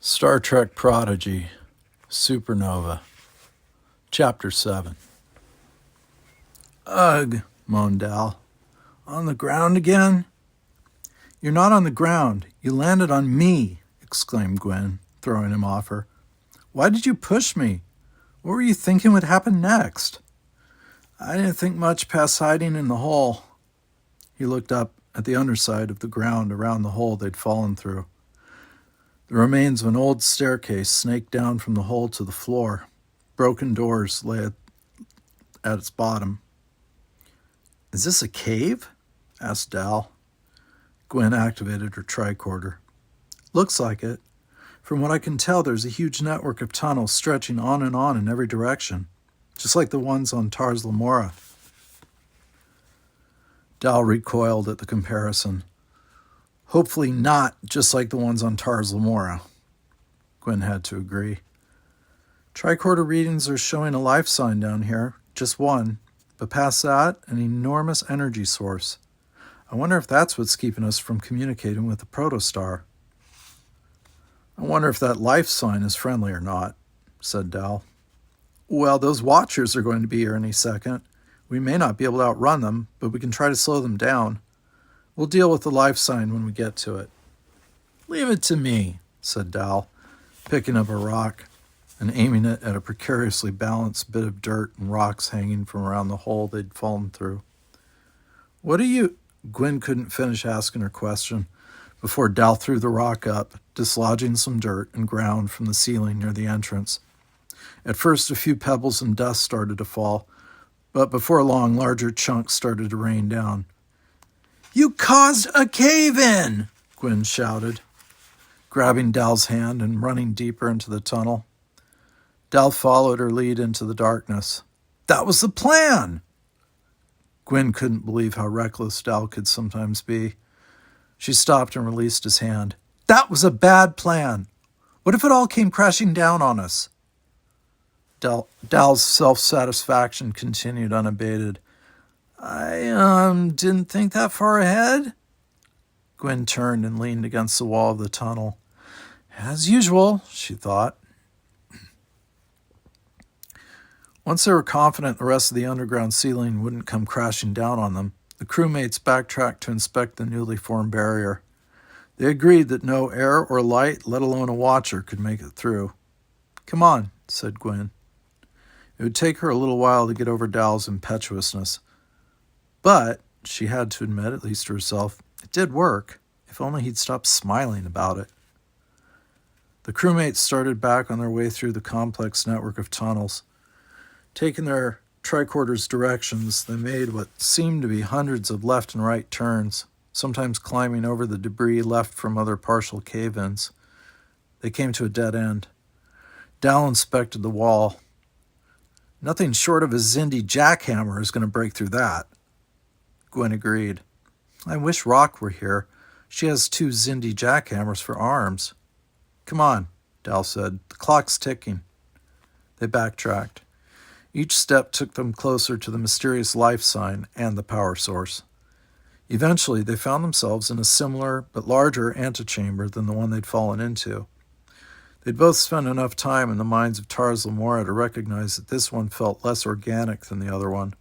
Star Trek Prodigy, Supernova, Chapter 7. Ugh, moaned Dal. On the ground again? You're not on the ground. You landed on me, exclaimed Gwen, throwing him off her. Why did you push me? What were you thinking would happen next? I didn't think much past hiding in the hole. He looked up at the underside of the ground around the hole they'd fallen through. The remains of an old staircase snaked down from the hole to the floor. Broken doors lay at its bottom. Is this a cave? Asked Dal. Gwen activated her tricorder. Looks like it. From what I can tell, there's a huge network of tunnels stretching on in every direction, just like the ones on Tars Lamora. Dal recoiled at the comparison. Hopefully not just like the ones on Tars Lamora. Gwen had to agree. Tricorder readings are showing a life sign down here, just one, but past that, an enormous energy source. I wonder if that's what's keeping us from communicating with the protostar. I wonder if that life sign is friendly or not, said Dal. Well, those watchers are going to be here any second. We may not be able to outrun them, but we can try to slow them down. We'll deal with the life sign when we get to it. Leave it to me, said Dal, picking up a rock and aiming it at a precariously balanced bit of dirt and rocks hanging from around the hole they'd fallen through. What are you... Gwen couldn't finish asking her question before Dal threw the rock up, dislodging some dirt and ground from the ceiling near the entrance. At first, a few pebbles and dust started to fall, but before long, larger chunks started to rain down. You caused a cave-in, Gwen shouted, grabbing Dal's hand and running deeper into the tunnel. Dal followed her lead into the darkness. That was the plan! Gwen couldn't believe how reckless Dal could sometimes be. She stopped and released his hand. That was a bad plan. What if it all came crashing down on us? Dal's self-satisfaction continued unabated. I didn't think that far ahead. Gwen turned and leaned against the wall of the tunnel. As usual, she thought. Once they were confident the rest of the underground ceiling wouldn't come crashing down on them, the crewmates backtracked to inspect the newly formed barrier. They agreed that no air or light, let alone a watcher, could make it through. Come on, said Gwen. It would take her a little while to get over Dal's impetuousness. But, she had to admit, at least to herself, it did work, if only he'd stop smiling about it. The crewmates started back on their way through the complex network of tunnels. Taking their tricorder's directions, they made what seemed to be hundreds of left and right turns, sometimes climbing over the debris left from other partial cave-ins. They came to a dead end. Dal inspected the wall. Nothing short of a Xindi jackhammer is going to break through that. Gwen agreed. I wish Rock were here. She has 2 Xindi jackhammers for arms. Come on, Dal said. The clock's ticking. They backtracked. Each step took them closer to the mysterious life sign and the power source. Eventually, they found themselves in a similar but larger antechamber than the one they'd fallen into. They'd both spent enough time in the mines of Tars Lamora to recognize that this one felt less organic than the other one,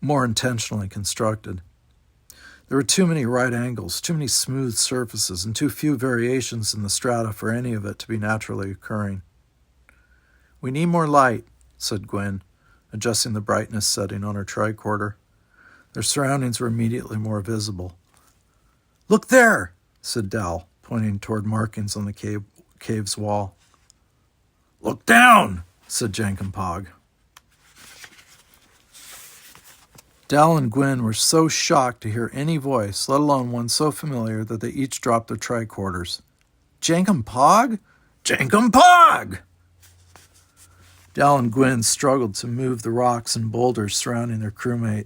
more intentionally constructed. There were too many right angles, too many smooth surfaces, and too few variations in the strata for any of it to be naturally occurring. We need more light, said Gwen, adjusting the brightness setting on her tricorder. Their surroundings were immediately more visible. Look there, said Dal, pointing toward markings on the cave's wall. Look down, said Jankum-Pog. Dal and Gwen were so shocked to hear any voice, let alone one so familiar, that they each dropped their tricorders. Jankum-Pog? Jankum-Pog! Dal and Gwen struggled to move the rocks and boulders surrounding their crewmate.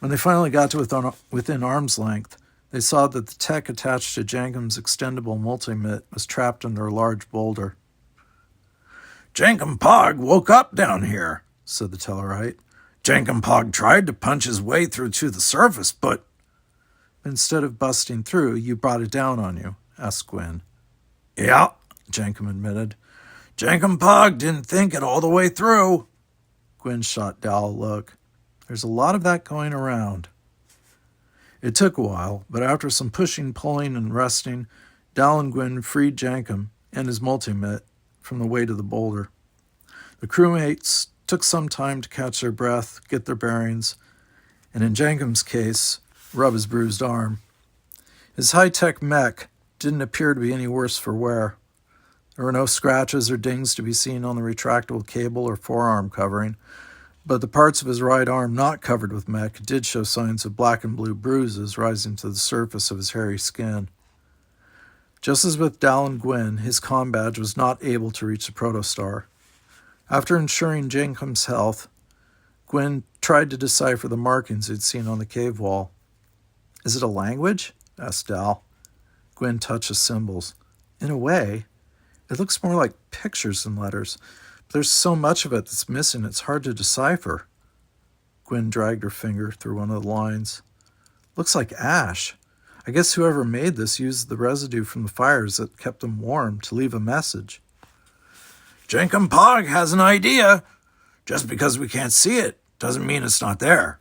When they finally got to within arm's length, they saw that the tech attached to Jankum's extendable multimit was trapped under a large boulder. Jankum-Pog woke up down here, said the Tellarite. Jankum-Pog tried to punch his way through to the surface, but... Instead of busting through, you brought it down on you, asked Gwen. Yeah, Jenkum admitted. Jenkum Pog didn't think it all the way through. Gwyn shot Dal a look. There's a lot of that going around. It took a while, but after some pushing, pulling, and resting, Dal and Gwyn freed Jenkum and his multimit from the weight of the boulder. The crewmates took some time to catch their breath, get their bearings, and in Jenkum's case, rub his bruised arm. His high-tech mech didn't appear to be any worse for wear. There were no scratches or dings to be seen on the retractable cable or forearm covering, but the parts of his right arm not covered with mech did show signs of black and blue bruises rising to the surface of his hairy skin. Just as with Dal and Gwyn, his comm badge was not able to reach the protostar. After ensuring Jenkum's health, Gwyn tried to decipher the markings he'd seen on the cave wall. Is it a language? Asked Dal. Gwyn touched the symbols. In a way, it looks more like pictures than letters, but there's so much of it that's missing it's hard to decipher. Gwyn dragged her finger through one of the lines. Looks like ash. I guess whoever made this used the residue from the fires that kept them warm to leave a message. Jenkum Pog has an idea. Just because we can't see it doesn't mean it's not there.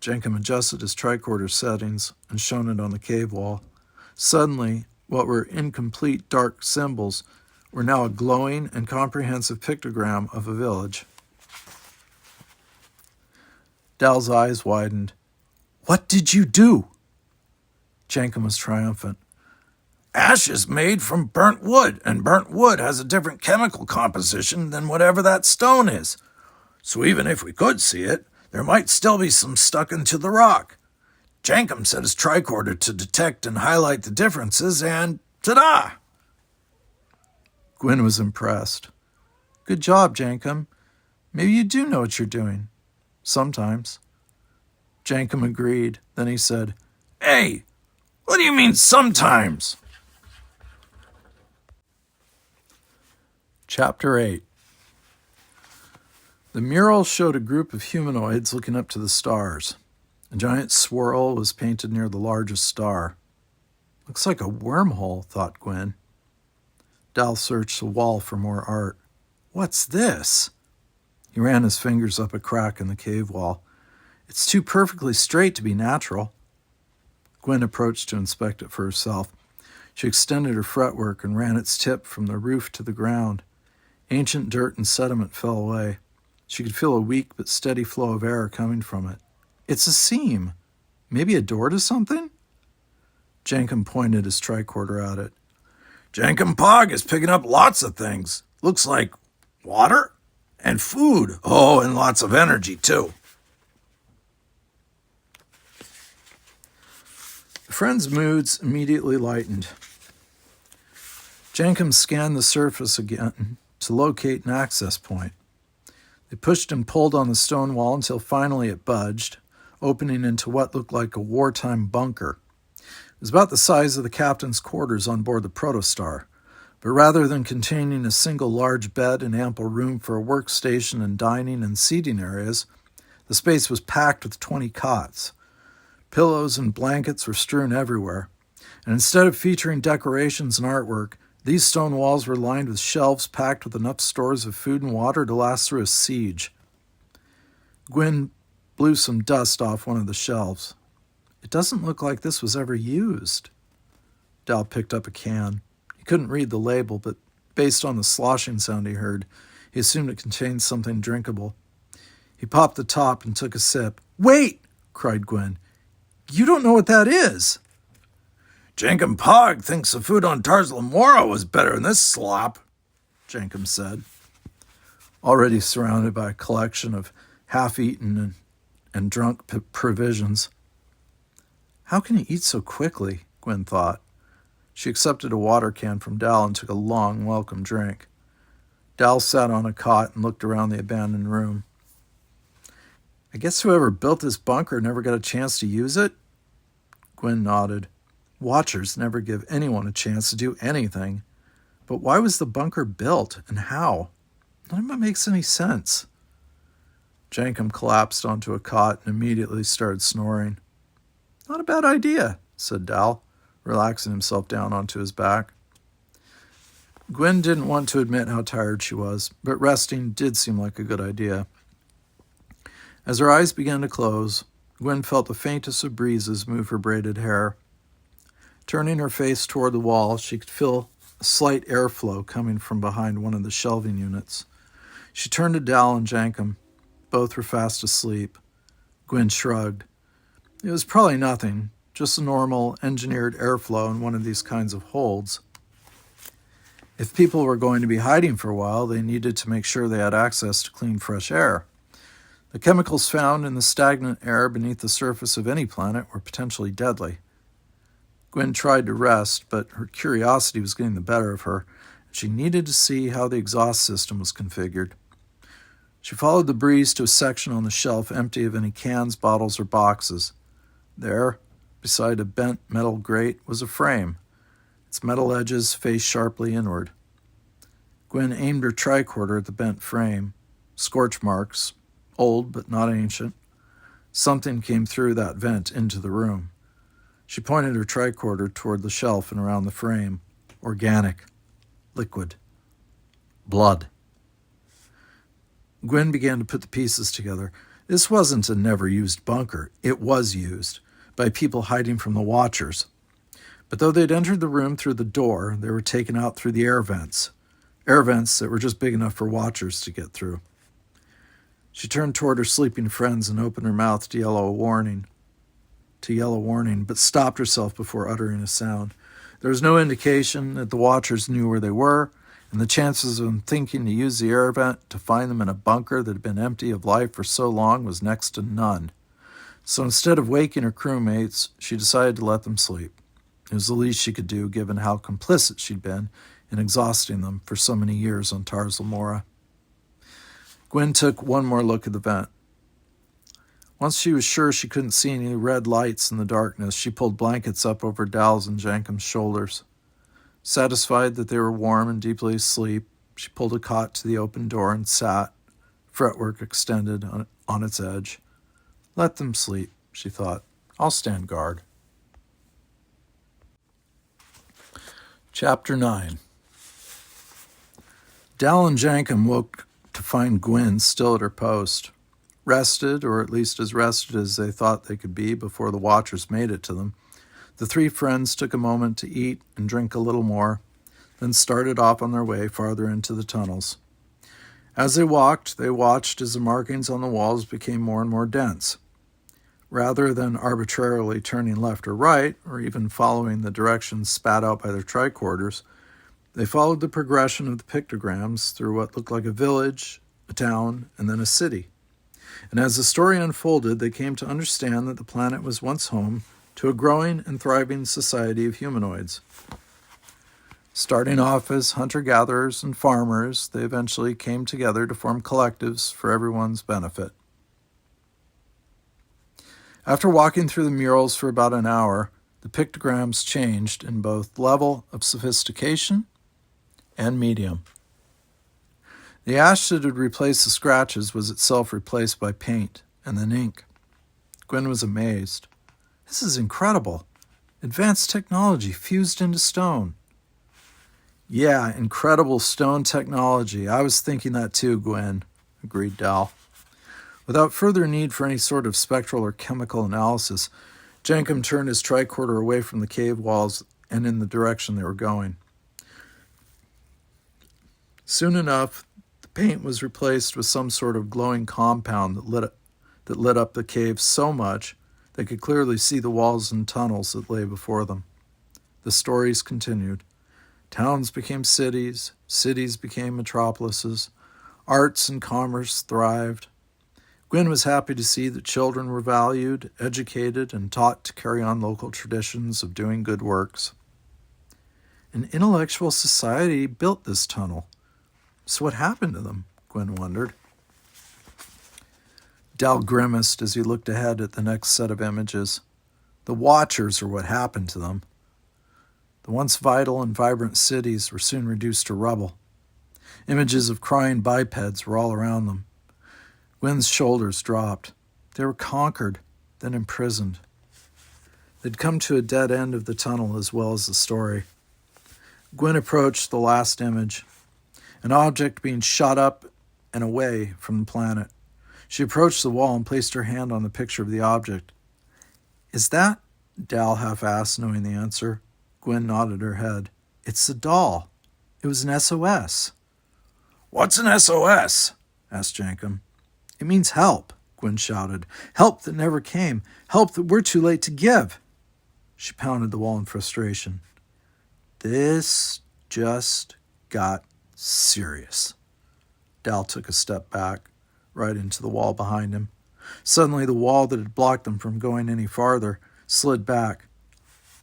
Jenkum adjusted his tricorder settings and shone it on the cave wall. Suddenly, what were incomplete dark symbols were now a glowing and comprehensive pictogram of a village. Dal's eyes widened. What did you do? Jenkum was triumphant. Ash is made from burnt wood, and burnt wood has a different chemical composition than whatever that stone is. So even if we could see it, there might still be some stuck into the rock. Jenkum set his tricorder to detect and highlight the differences, and ta-da! Gwyn was impressed. Good job, Jenkum. Maybe you do know what you're doing. Sometimes. Jenkum agreed. Then he said, Hey, what do you mean sometimes? Chapter 8. The mural showed a group of humanoids looking up to the stars. A giant swirl was painted near the largest star. Looks like a wormhole, thought Gwyn. Dal searched the wall for more art. What's this? He ran his fingers up a crack in the cave wall. It's too perfectly straight to be natural. Gwyn approached to inspect it for herself. She extended her fretwork and ran its tip from the roof to the ground. Ancient dirt and sediment fell away. She could feel a weak but steady flow of air coming from it. It's a seam. Maybe a door to something? Jenkum pointed his tricorder at it. Jenkum Pog is picking up lots of things. Looks like water and food. Oh, and lots of energy, too. The friends' moods immediately lightened. Jenkum scanned the surface again to locate an access point. They pushed and pulled on the stone wall until finally it budged, opening into what looked like a wartime bunker. It was about the size of the captain's quarters on board the Protostar, but rather than containing a single large bed and ample room for a workstation and dining and seating areas, the space was packed with 20 cots. Pillows and blankets were strewn everywhere, and instead of featuring decorations and artwork, these stone walls were lined with shelves packed with enough stores of food and water to last through a siege. Gwyn blew some dust off one of the shelves. It doesn't look like this was ever used. Dal picked up a can. He couldn't read the label, but based on the sloshing sound he heard, he assumed it contained something drinkable. He popped the top and took a sip. Wait! Cried Gwyn. You don't know what that is! Jenkum Pog thinks the food on Tars Lamora was better than this slop, Jenkum said, already surrounded by a collection of half-eaten and drunk provisions. How can he eat so quickly? Gwyn thought. She accepted a water can from Dal and took a long, welcome drink. Dal sat on a cot and looked around the abandoned room. I guess whoever built this bunker never got a chance to use it? Gwyn nodded. Watchers never give anyone a chance to do anything. But why was the bunker built, and how? None of it makes any sense. Jenkum collapsed onto a cot and immediately started snoring. Not a bad idea, said Dal, relaxing himself down onto his back. Gwen didn't want to admit how tired she was, but resting did seem like a good idea. As her eyes began to close, Gwen felt the faintest of breezes move her braided hair. Turning her face toward the wall, she could feel a slight airflow coming from behind one of the shelving units. She turned to Dal and Jankum. Both were fast asleep. Gwen shrugged. It was probably nothing, just a normal, engineered airflow in one of these kinds of holds. If people were going to be hiding for a while, they needed to make sure they had access to clean, fresh air. The chemicals found in the stagnant air beneath the surface of any planet were potentially deadly. Gwen tried to rest, but her curiosity was getting the better of her, and she needed to see how the exhaust system was configured. She followed the breeze to a section on the shelf empty of any cans, bottles, or boxes. There, beside a bent metal grate, was a frame, its metal edges faced sharply inward. Gwen aimed her tricorder at the bent frame. Scorch marks, old but not ancient. Something came through that vent into the room. She pointed her tricorder toward the shelf and around the frame. Organic. Liquid. Blood. Gwen began to put the pieces together. This wasn't a never-used bunker. It was used by people hiding from the Watchers. But though they'd entered the room through the door, they were taken out through the air vents that were just big enough for Watchers to get through. She turned toward her sleeping friends and opened her mouth to yell a warning, but stopped herself before uttering a sound. There was no indication that the Watchers knew where they were, and the chances of them thinking to use the air vent to find them in a bunker that had been empty of life for so long was next to none. So instead of waking her crewmates, she decided to let them sleep. It was the least she could do, given how complicit she'd been in exhausting them for so many years on Tars Lamora. Gwen took one more look at the vent. Once she was sure she couldn't see any red lights in the darkness, she pulled blankets up over Dal's and Jankum's shoulders. Satisfied that they were warm and deeply asleep, she pulled a cot to the open door and sat, fretwork extended on its edge. Let them sleep, she thought. I'll stand guard. Chapter 9. Dal and Jankum woke to find Gwen still at her post. Rested, or at least as rested as they thought they could be before the Watchers made it to them, the three friends took a moment to eat and drink a little more, then started off on their way farther into the tunnels. As they watched as the markings on the walls became more and more dense. Rather than arbitrarily turning left or right, or even following the directions spat out by their tricorders, they followed the progression of the pictograms through what looked like a village, a town, and then a city. And as the story unfolded, they came to understand that the planet was once home to a growing and thriving society of humanoids. Starting off as hunter-gatherers and farmers, they eventually came together to form collectives for everyone's benefit. After walking through the murals for about an hour, the pictograms changed in both level of sophistication and medium. The ash that had replaced the scratches was itself replaced by paint and then ink. Gwen was amazed. This is incredible. Advanced technology fused into stone. Yeah, incredible stone technology. I was thinking that too, Gwen, agreed Dal. Without further need for any sort of spectral or chemical analysis, Jankum turned his tricorder away from the cave walls and in the direction they were going. Soon enough, the paint was replaced with some sort of glowing compound that lit up the cave so much they could clearly see the walls and tunnels that lay before them. The stories continued. Towns became cities, cities became metropolises, arts and commerce thrived. Gwen was happy to see that children were valued, educated, and taught to carry on local traditions of doing good works. An intellectual society built this tunnel. So what happened to them? Gwen wondered. Dal grimaced as he looked ahead at the next set of images. The Watchers are what happened to them. The once vital and vibrant cities were soon reduced to rubble. Images of crying bipeds were all around them. Gwen's shoulders dropped. They were conquered, then imprisoned. They'd come to a dead end of the tunnel as well as the story. Gwen approached the last image, an object being shot up and away from the planet. She approached the wall and placed her hand on the picture of the object. "Is that?" Dal half asked, knowing the answer. Gwen nodded her head. "It's the doll. It was an SOS." "What's an SOS?" asked Jankum. "It means help," Gwen shouted. "Help that never came. Help that we're too late to give." She pounded the wall in frustration. This just got serious. Dal took a step back, right into the wall behind him. Suddenly, the wall that had blocked them from going any farther slid back.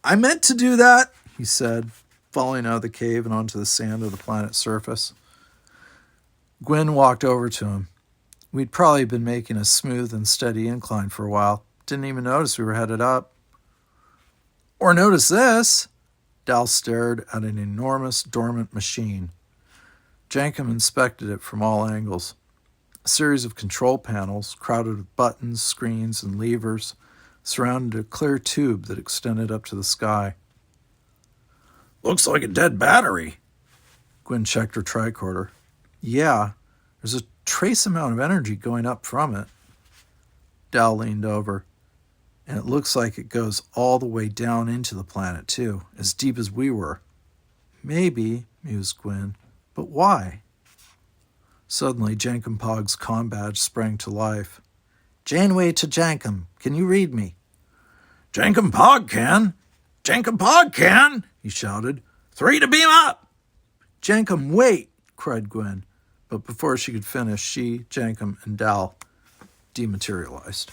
"I meant to do that," he said, falling out of the cave and onto the sand of the planet's surface. Gwen walked over to him. We'd probably been making a smooth and steady incline for a while. Didn't even notice we were headed up. "Or notice this." Dal stared at an enormous dormant machine. Jankum inspected it from all angles. A series of control panels, crowded with buttons, screens, and levers, surrounded a clear tube that extended up to the sky. "Looks like a dead battery." Gwen checked her tricorder. "Yeah, there's a trace amount of energy going up from it." Dal leaned over. "And it looks like it goes all the way down into the planet, too, as deep as we were." "Maybe," mused Gwen, "but why?" Suddenly, Jankum Pog's comm badge sprang to life. "Janeway to Jankum, can you read me?" "Jankum Pog can! Jankum Pog can!" he shouted. "3 to beam up!" "Jankum, wait!" cried Gwen. But before she could finish, she, Jankum, and Dal dematerialized.